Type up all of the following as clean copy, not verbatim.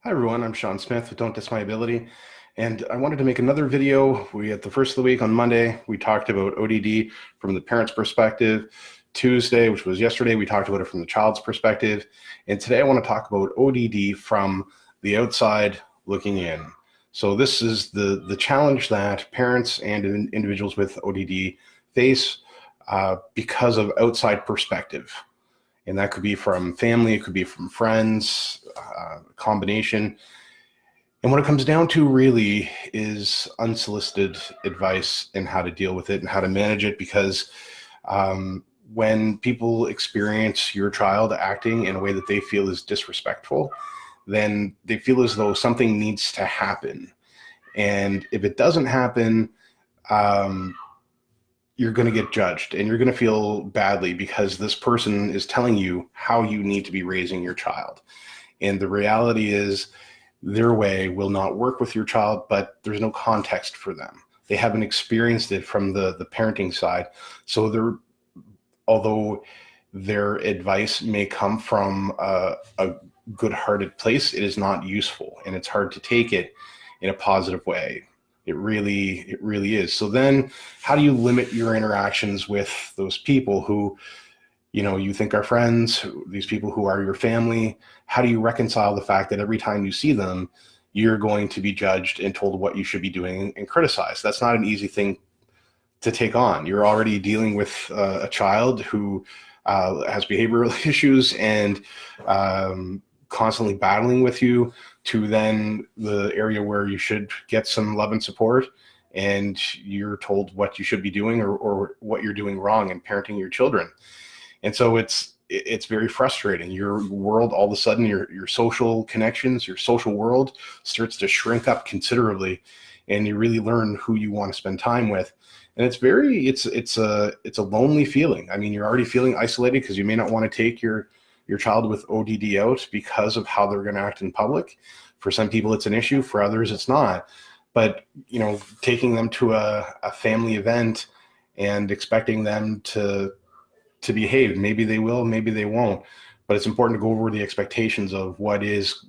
Hi everyone, I'm Sean Smith with Don't Diss My Ability, and I wanted to make another video. We at the first of the week on Monday, we talked about ODD from the parent's perspective. Tuesday, which was yesterday, we talked about it from the child's perspective. And today I want to talk about ODD from the outside looking in. So this is the challenge that parents and individuals with ODD face because of outside perspective. And that could be from family, it could be from friends, combination. And what it comes down to really is unsolicited advice and how to deal with it and how to manage it, because when people experience your child acting in a way that they feel is disrespectful, then they feel as though something needs to happen. And if it doesn't happen, you're going to get judged and you're going to feel badly because this person is telling you how you need to be raising your child. And the reality is their way will not work with your child, but there's no context for them. They haven't experienced it from the parenting side. So although their advice may come from a good-hearted place, it is not useful and it's hard to take it in a positive way. It really is. So then how do you limit your interactions with those people who, you think are friends, these people who are your family? How do you reconcile the fact that every time you see them, you're going to be judged and told what you should be doing and criticized? That's not an easy thing to take on. You're already dealing with a child who has behavioral issues and constantly battling with you, to then the area where you should get some love and support, and you're told what you should be doing or what you're doing wrong in parenting your children. And so it's very frustrating. Your world, all of a sudden, your social connections, your social world starts to shrink up considerably, and you really learn who you want to spend time with. And it's a lonely feeling. I mean, you're already feeling isolated because you may not want to take your child with ODD out because of how they're going to act in public. For some people, it's an issue. For others, it's not. But, taking them to a family event and expecting them to behave, maybe they will, maybe they won't. But it's important to go over the expectations of what is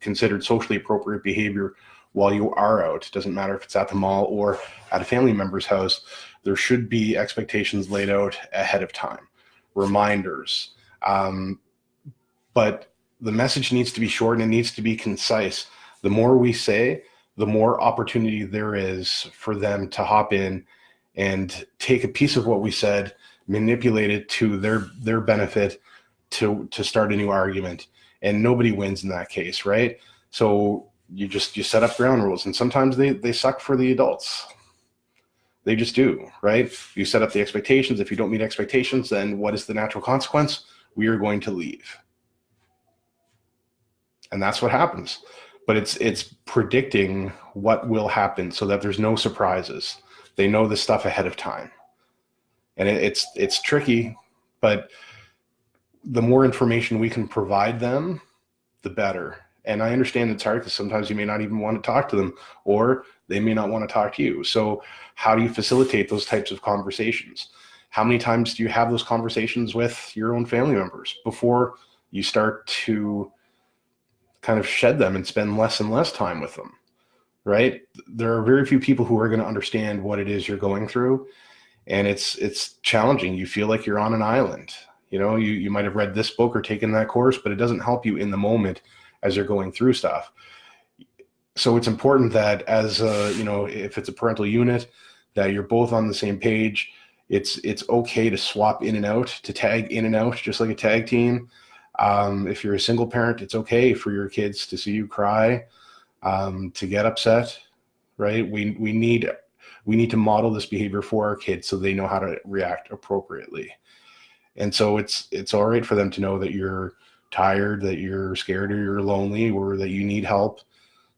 considered socially appropriate behavior while you are out. It doesn't matter if it's at the mall or at a family member's house. There should be expectations laid out ahead of time, reminders. But the message needs to be short and it needs to be concise. The more we say, the more opportunity there is for them to hop in and take a piece of what we said, manipulate it to their benefit to start a new argument. And nobody wins in that case, right? So you set up ground rules, and sometimes they suck for the adults. They just do, right? You set up the expectations. If you don't meet expectations, then what is the natural consequence? We are going to leave. And that's what happens. But it's predicting what will happen so that there's no surprises. They know this stuff ahead of time. And it's tricky, but the more information we can provide them, the better. And I understand it's hard because sometimes you may not even want to talk to them, or they may not want to talk to you. So how do you facilitate those types of conversations? How many times do you have those conversations with your own family members before you start to kind of shed them and spend less and less time with them, right? There are very few people who are going to understand what it is you're going through. And it's challenging. You feel like you're on an island. You might have read this book or taken that course, but it doesn't help you in the moment as you're going through stuff. So it's important that as if it's a parental unit, that you're both on the same page. It's okay to swap in and out, to tag in and out, just like a tag team. If you're a single parent, it's okay for your kids to see you cry, to get upset, right? We need to model this behavior for our kids so they know how to react appropriately. And so it's all right for them to know that you're tired, that you're scared, or you're lonely, or that you need help.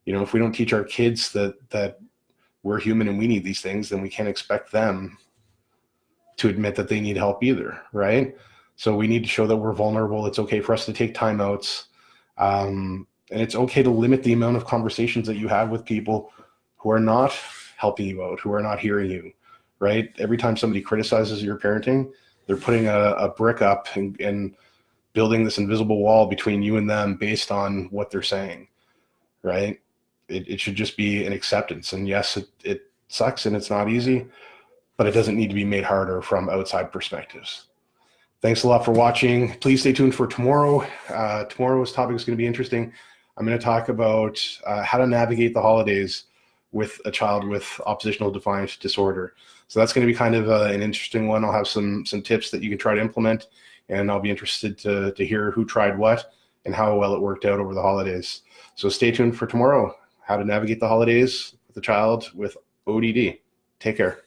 If we don't teach our kids that we're human and we need these things, then we can't expect them to admit that they need help either, right? So we need to show that we're vulnerable. It's okay for us to take timeouts. And it's okay to limit the amount of conversations that you have with people who are not helping you out, who are not hearing you, right? Every time somebody criticizes your parenting, they're putting a brick up and building this invisible wall between you and them based on what they're saying. right? It should just be an acceptance. And yes, it sucks and it's not easy, but it doesn't need to be made harder from outside perspectives. Thanks a lot for watching. Please stay tuned for tomorrow. Tomorrow's topic is going to be interesting. I'm going to talk about how to navigate the holidays with a child with oppositional defiant disorder. So that's going to be kind of an interesting one. I'll have some tips that you can try to implement, and I'll be interested to hear who tried what and how well it worked out over the holidays. So stay tuned for tomorrow, how to navigate the holidays with a child with ODD. Take care.